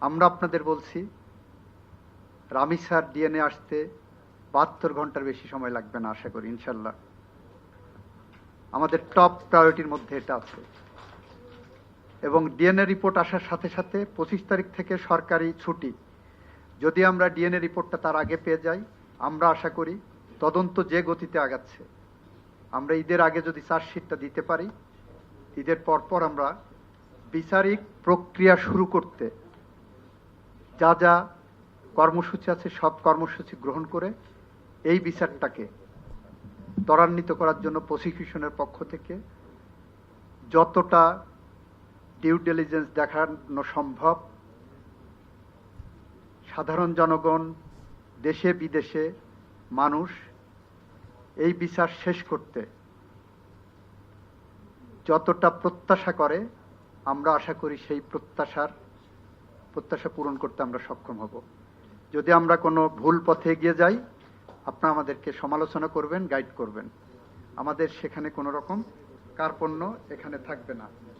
আমরা আপনাদের বলছি রামিসার ডিএনএ আসতে 72 ঘন্টার বেশি সময় লাগবে না, আশা করি ইনশাল্লাহ। আমাদের টপ প্রায়োরিটির মধ্যে এটা আছে। এবং ডিএনএ রিপোর্ট আসার সাথে সাথে 25 তারিখ থেকে সরকারি ছুটি। যদি আমরা ডিএনএ রিপোর্টটা তার আগে পেয়ে যাই, আমরা আশা করি তদন্ত যে গতিতে আগাচ্ছে, আমরা ঈদের আগে যদি চার্জশিটটা দিতে পারি, ঈদের পরপর আমরা বিচারিক প্রক্রিয়া শুরু করতে যা যা কর্মসূচি আছে সব কর্মসূচি গ্রহণ করে এই বিচারটাকে ত্বরান্বিত করার জন্য প্রসিকিউশনের পক্ষ থেকে যতটা ডিউ ডিলিজেন্স দেখানো সম্ভব, সাধারণ জনগণ, দেশে বিদেশে মানুষ এই বিচার শেষ করতে যতটা প্রত্যাশা করে, আমরা আশা করি সেই প্রত্যাশা পূরণ করতে আমরা সক্ষম হব। যদি আমরা কোনো ভুল পথে এগিয়ে যাই, আপনারা আমাদেরকে সমালোচনা করবেন, গাইড করবেন। আমাদের সেখানে কোনো রকম কার্পণ্য এখানে থাকবে না।